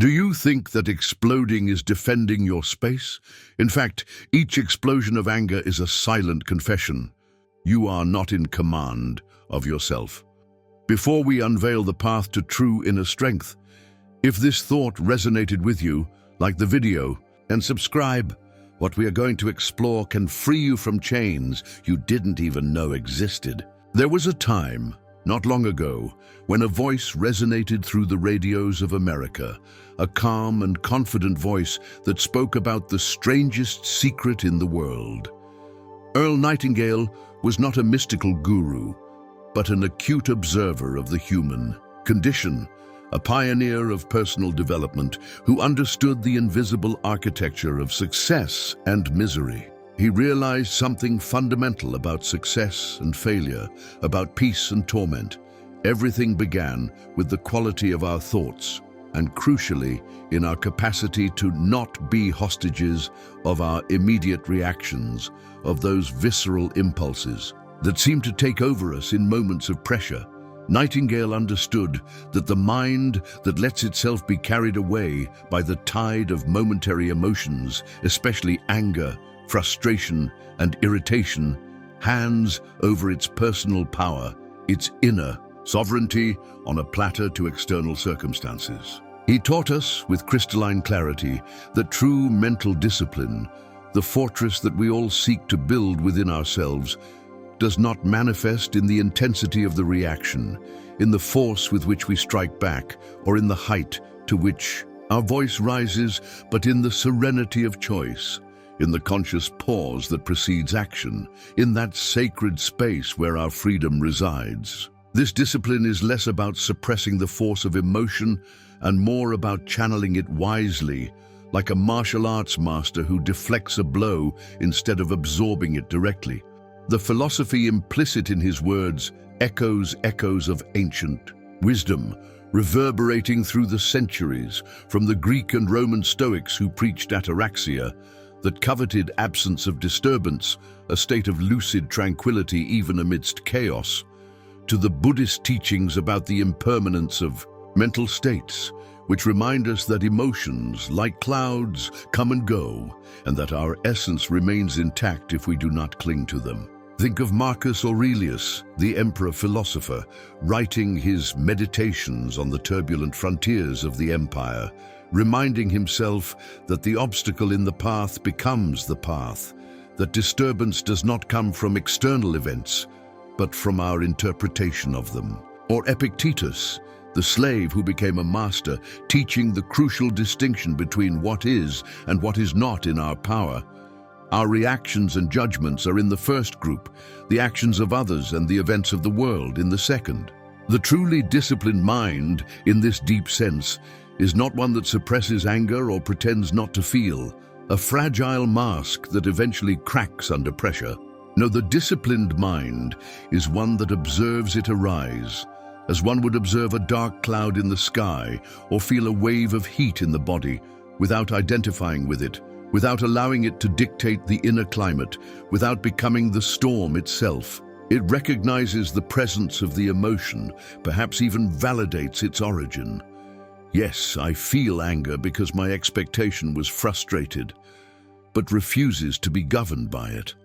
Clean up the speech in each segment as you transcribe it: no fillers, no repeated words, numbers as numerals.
Do you think that exploding is defending your space? In fact, each explosion of anger is a silent confession. You are not in command of yourself. Before we unveil the path to true inner strength, if this thought resonated with you, like the video and subscribe. What we are going to explore can free you from chains you didn't even know existed. There was a time, not long ago, when a voice resonated through the radios of America, a calm and confident voice that spoke about the strangest secret in the world. Earl Nightingale was not a mystical guru, but an acute observer of the human condition, a pioneer of personal development who understood the invisible architecture of success and misery. He realized something fundamental about success and failure, about peace and torment. Everything began with the quality of our thoughts, and crucially, in our capacity to not be hostages of our immediate reactions, of those visceral impulses that seem to take over us in moments of pressure. Nightingale understood that the mind that lets itself be carried away by the tide of momentary emotions, especially anger, frustration, and irritation, hands over its personal power, its inner sovereignty on a platter to external circumstances. He taught us with crystalline clarity that true mental discipline, the fortress that we all seek to build within ourselves, does not manifest in the intensity of the reaction, in the force with which we strike back, or in the height to which our voice rises, but in the serenity of choice, in the conscious pause that precedes action, in that sacred space where our freedom resides. This discipline is less about suppressing the force of emotion and more about channeling it wisely, like a martial arts master who deflects a blow instead of absorbing it directly. The philosophy implicit in his words echoes of ancient wisdom, reverberating through the centuries, from the Greek and Roman Stoics who preached ataraxia, that coveted absence of disturbance, a state of lucid tranquility even amidst chaos, to the Buddhist teachings about the impermanence of mental states, which remind us that emotions, like clouds, come and go, and that our essence remains intact if we do not cling to them. Think of Marcus Aurelius, the emperor-philosopher, writing his meditations on the turbulent frontiers of the empire, reminding himself that the obstacle in the path becomes the path, that disturbance does not come from external events, but from our interpretation of them. Or Epictetus, the slave who became a master, teaching the crucial distinction between what is and what is not in our power. Our reactions and judgments are in the first group, the actions of others and the events of the world in the second. The truly disciplined mind, in this deep sense, is not one that suppresses anger or pretends not to feel, a fragile mask that eventually cracks under pressure. No, the disciplined mind is one that observes it arise, as one would observe a dark cloud in the sky or feel a wave of heat in the body, without identifying with it, without allowing it to dictate the inner climate, without becoming the storm itself. It recognizes the presence of the emotion, perhaps even validates its origin. Yes, I feel anger because my expectation was frustrated, but refuses to be governed by it.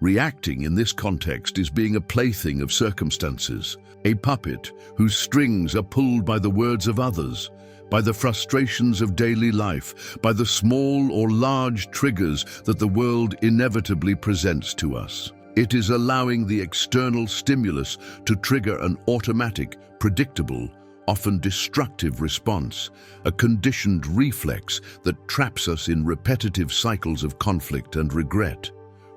Reacting in this context is being a plaything of circumstances, a puppet whose strings are pulled by the words of others, by the frustrations of daily life, by the small or large triggers that the world inevitably presents to us. It is allowing the external stimulus to trigger an automatic, predictable, often destructive response, a conditioned reflex that traps us in repetitive cycles of conflict and regret.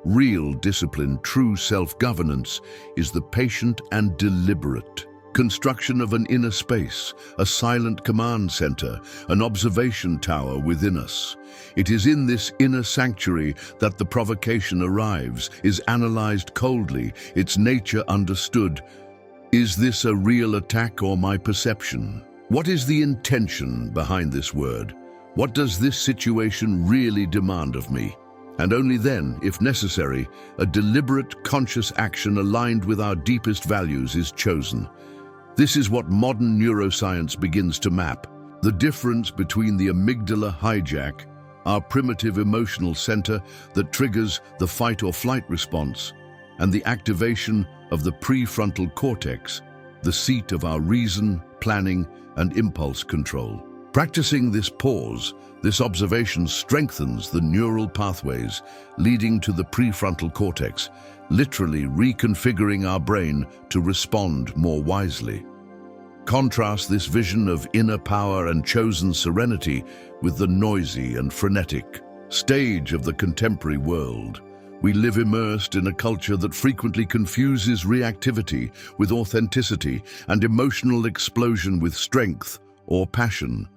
Real discipline, true self-governance, is the patient and deliberate construction of an inner space, a silent command center, an observation tower within us. It is in this inner sanctuary that the provocation arrives, is analyzed coldly, its nature understood. Is this a real attack or my perception? What is the intention behind this word? What does this situation really demand of me? And only then, if necessary, a deliberate, conscious action aligned with our deepest values is chosen. This is what modern neuroscience begins to map, The difference between the amygdala hijack, our primitive emotional center that triggers the fight or flight response, and the activation of the prefrontal cortex, the seat of our reason, planning, and impulse control. Practicing this pause, this observation strengthens the neural pathways leading to the prefrontal cortex, literally reconfiguring our brain to respond more wisely. Contrast this vision of inner power and chosen serenity with the noisy and frenetic stage of the contemporary world. We live immersed in a culture that frequently confuses reactivity with authenticity and emotional explosion with strength or passion.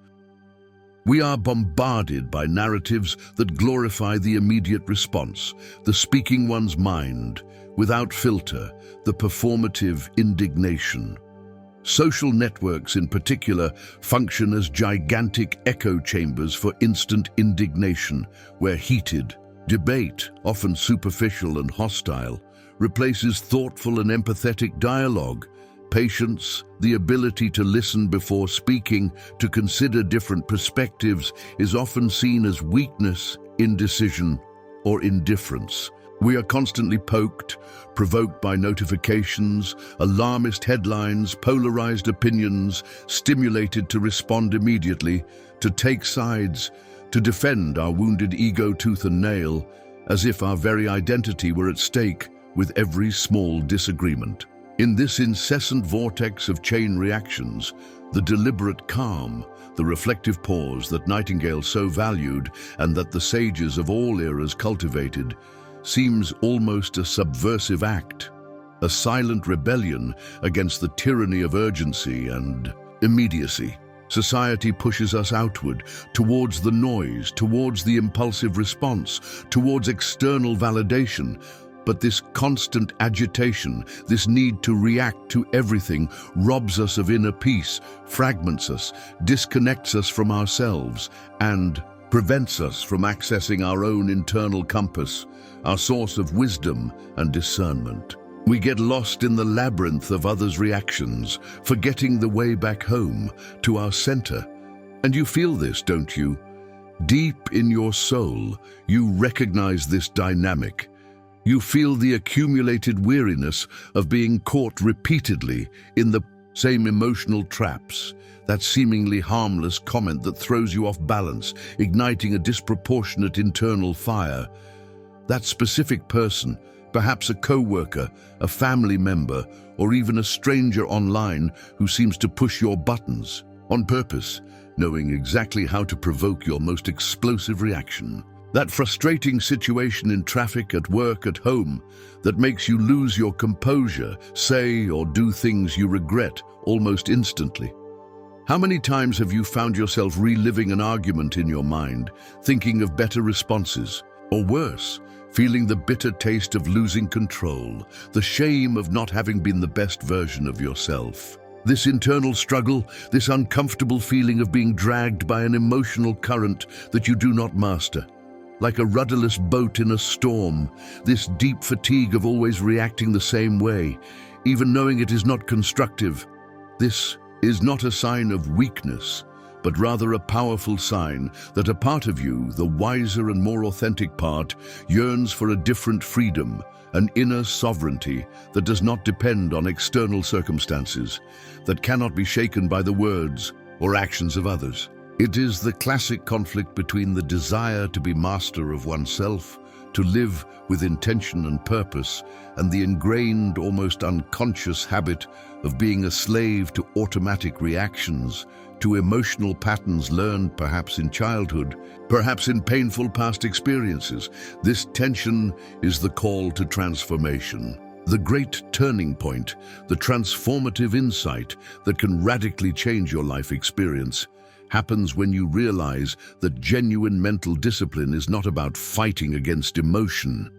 We are bombarded by narratives that glorify the immediate response, the speaking one's mind, without filter, the performative indignation. Social networks in particular function as gigantic echo chambers for instant indignation, where heated debate, often superficial and hostile, replaces thoughtful and empathetic dialogue. Patience, the ability to listen before speaking, to consider different perspectives, is often seen as weakness, indecision, or indifference. We are constantly provoked by notifications, alarmist headlines, polarized opinions, stimulated to respond immediately, to take sides, to defend our wounded ego tooth and nail, as if our very identity were at stake with every small disagreement. In this incessant vortex of chain reactions, the deliberate calm, the reflective pause that Nightingale so valued and that the sages of all eras cultivated, seems almost a subversive act, a silent rebellion against the tyranny of urgency and immediacy. Society pushes us outward, towards the noise, towards the impulsive response, towards external validation. But this constant agitation, this need to react to everything, robs us of inner peace, fragments us, disconnects us from ourselves, and prevents us from accessing our own internal compass, our source of wisdom and discernment. We get lost in the labyrinth of others' reactions, forgetting the way back home, to our center. And you feel this, don't you? Deep in your soul, you recognize this dynamic. You feel the accumulated weariness of being caught repeatedly in the same emotional traps, that seemingly harmless comment that throws you off balance, igniting a disproportionate internal fire. That specific person, perhaps a co-worker, a family member, or even a stranger online who seems to push your buttons on purpose, knowing exactly how to provoke your most explosive reaction. That frustrating situation in traffic, at work, at home, that makes you lose your composure, say or do things you regret almost instantly. How many times have you found yourself reliving an argument in your mind, thinking of better responses? Or worse, feeling the bitter taste of losing control, the shame of not having been the best version of yourself? This internal struggle, this uncomfortable feeling of being dragged by an emotional current that you do not master. Like a rudderless boat in a storm, this deep fatigue of always reacting the same way, even knowing it is not constructive. This is not a sign of weakness, but rather a powerful sign that a part of you, the wiser and more authentic part, yearns for a different freedom, an inner sovereignty that does not depend on external circumstances, that cannot be shaken by the words or actions of others. It is the classic conflict between the desire to be master of oneself, to live with intention and purpose, and the ingrained, almost unconscious habit of being a slave to automatic reactions, to emotional patterns learned perhaps in childhood, perhaps in painful past experiences. This tension is the call to transformation. The great turning point, the transformative insight that can radically change your life experience, happens when you realize that genuine mental discipline is not about fighting against emotion,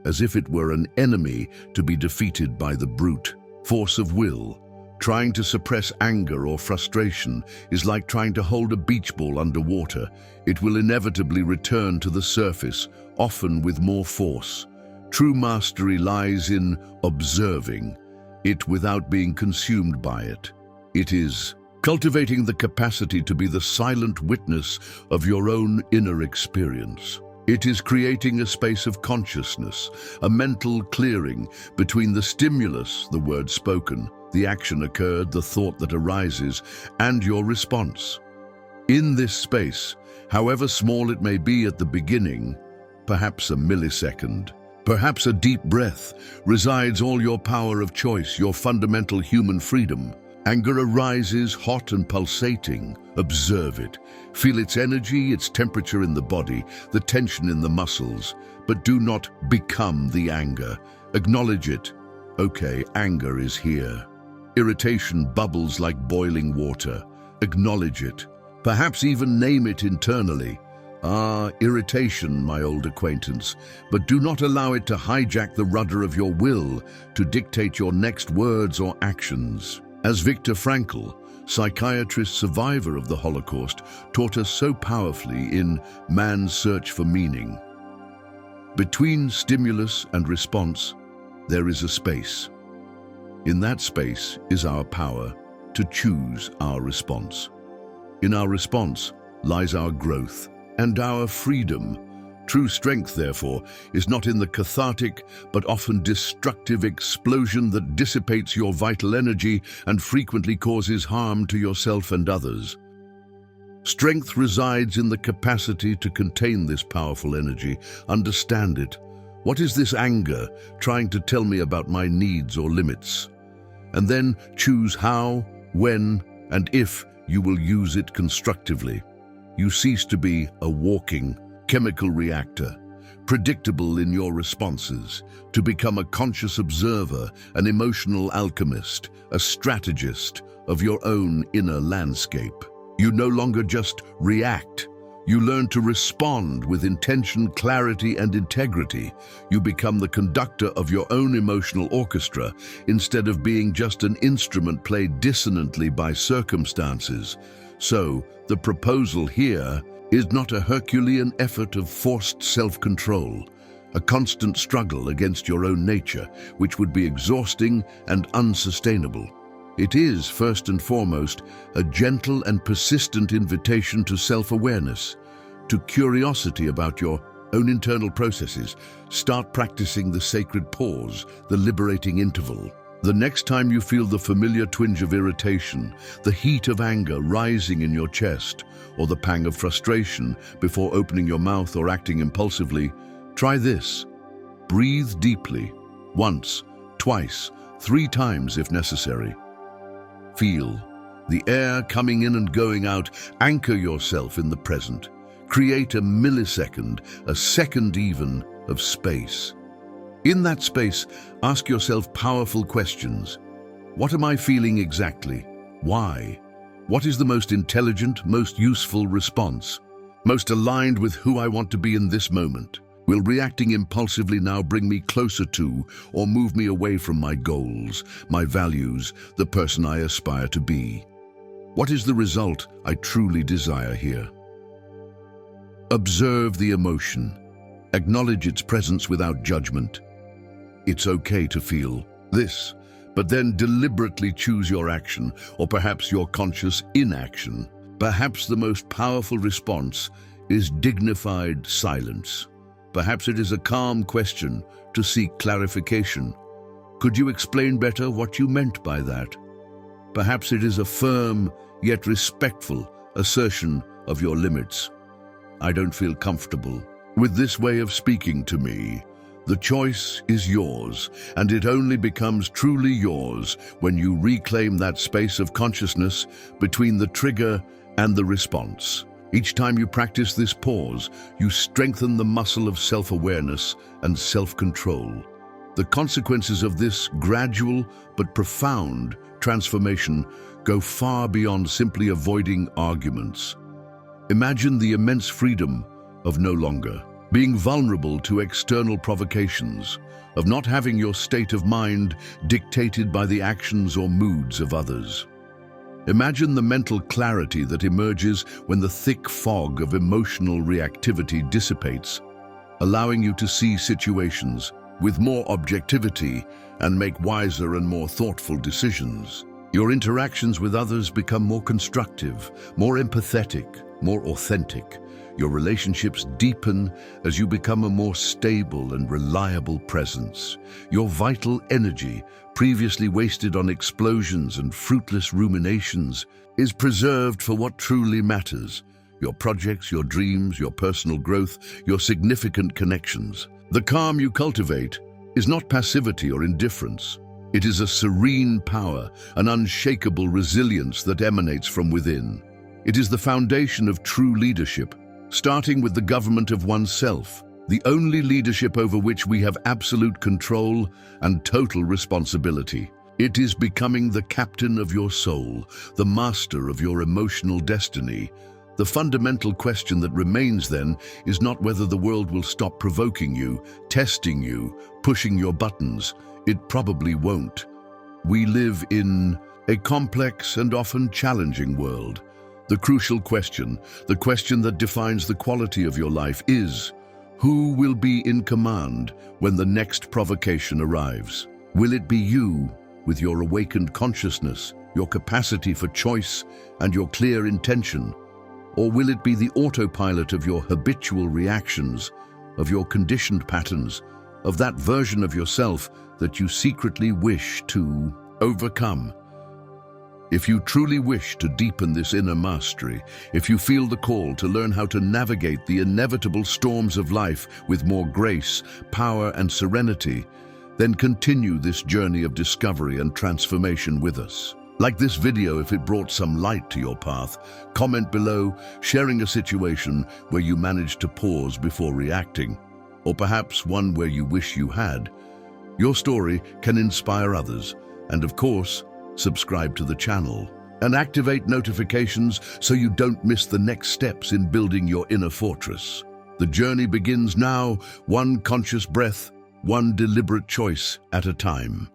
as if it were an enemy to be defeated by the brute force of will. Trying to suppress anger or frustration is like trying to hold a beach ball underwater. It will inevitably return to the surface, often with more force. True mastery lies in observing it without being consumed by it. It is cultivating the capacity to be the silent witness of your own inner experience. It is creating a space of consciousness, a mental clearing between the stimulus, the word spoken, the action occurred, the thought that arises, and your response. In this space, however small it may be at the beginning, perhaps a millisecond, perhaps a deep breath, resides all your power of choice, your fundamental human freedom. Anger arises hot and pulsating. Observe it. Feel its energy, its temperature in the body, the tension in the muscles. But do not become the anger. Acknowledge it. Okay, anger is here. Irritation bubbles like boiling water. Acknowledge it. Perhaps even name it internally. Ah, irritation, my old acquaintance, but do not allow it to hijack the rudder of your will to dictate your next words or actions. As Viktor Frankl, psychiatrist survivor of the Holocaust, taught us so powerfully in Man's Search for Meaning, between stimulus and response, there is a space. In that space is our power to choose our response. In our response lies our growth and our freedom. True strength, therefore, is not in the cathartic but often destructive explosion that dissipates your vital energy and frequently causes harm to yourself and others. Strength resides in the capacity to contain this powerful energy, understand it. What is this anger trying to tell me about my needs or limits? And then choose how, when, and if you will use it constructively. You cease to be a walking chemical reactor, predictable in your responses, to become a conscious observer, an emotional alchemist, a strategist of your own inner landscape. You no longer just react. You learn to respond with intention, clarity, and integrity. You become the conductor of your own emotional orchestra instead of being just an instrument played dissonantly by circumstances. So, the proposal here is not a Herculean effort of forced self-control, a constant struggle against your own nature, which would be exhausting and unsustainable. It is, first and foremost, a gentle and persistent invitation to self-awareness, to curiosity about your own internal processes. Start practicing the sacred pause, the liberating interval. The next time you feel the familiar twinge of irritation, the heat of anger rising in your chest, or the pang of frustration before opening your mouth or acting impulsively, try this. Breathe deeply, once, twice, 3 times if necessary. Feel the air coming in and going out. Anchor yourself in the present. Create a millisecond, a second even, of space. In that space, ask yourself powerful questions. What am I feeling exactly? Why? What is the most intelligent, most useful response? Most aligned with who I want to be in this moment? Will reacting impulsively now bring me closer to or move me away from my goals, my values, the person I aspire to be? What is the result I truly desire here? Observe the emotion. Acknowledge its presence without judgment. It's okay to feel this, but then deliberately choose your action, or perhaps your conscious inaction. Perhaps the most powerful response is dignified silence. Perhaps it is a calm question to seek clarification. Could you explain better what you meant by that? Perhaps it is a firm yet respectful assertion of your limits. I don't feel comfortable with this way of speaking to me. The choice is yours, and it only becomes truly yours when you reclaim that space of consciousness between the trigger and the response. Each time you practice this pause, you strengthen the muscle of self-awareness and self-control. The consequences of this gradual but profound transformation go far beyond simply avoiding arguments. Imagine the immense freedom of no longer being vulnerable to external provocations, of not having your state of mind dictated by the actions or moods of others. Imagine the mental clarity that emerges when the thick fog of emotional reactivity dissipates, allowing you to see situations with more objectivity and make wiser and more thoughtful decisions. Your interactions with others become more constructive, more empathetic, more authentic. Your relationships deepen as you become a more stable and reliable presence. Your vital energy, previously wasted on explosions and fruitless ruminations, is preserved for what truly matters: your projects, your dreams, your personal growth, your significant connections. The calm you cultivate is not passivity or indifference. It is a serene power, an unshakable resilience that emanates from within. It is the foundation of true leadership, starting with the government of oneself, the only leadership over which we have absolute control and total responsibility. It is becoming the captain of your soul, the master of your emotional destiny. The fundamental question that remains then is not whether the world will stop provoking you, testing you, pushing your buttons. It probably won't. We live in a complex and often challenging world. The crucial question, the question that defines the quality of your life is: who will be in command when the next provocation arrives? Will it be you, with your awakened consciousness, your capacity for choice, and your clear intention? Or will it be the autopilot of your habitual reactions, of your conditioned patterns, of that version of yourself that you secretly wish to overcome? If you truly wish to deepen this inner mastery, if you feel the call to learn how to navigate the inevitable storms of life with more grace, power, and serenity, then continue this journey of discovery and transformation with us. Like this video if it brought some light to your path. Comment below, sharing a situation where you managed to pause before reacting, or perhaps one where you wish you had. Your story can inspire others, and of course, subscribe to the channel and activate notifications so you don't miss the next steps in building your inner fortress. The journey begins now, one conscious breath, one deliberate choice at a time.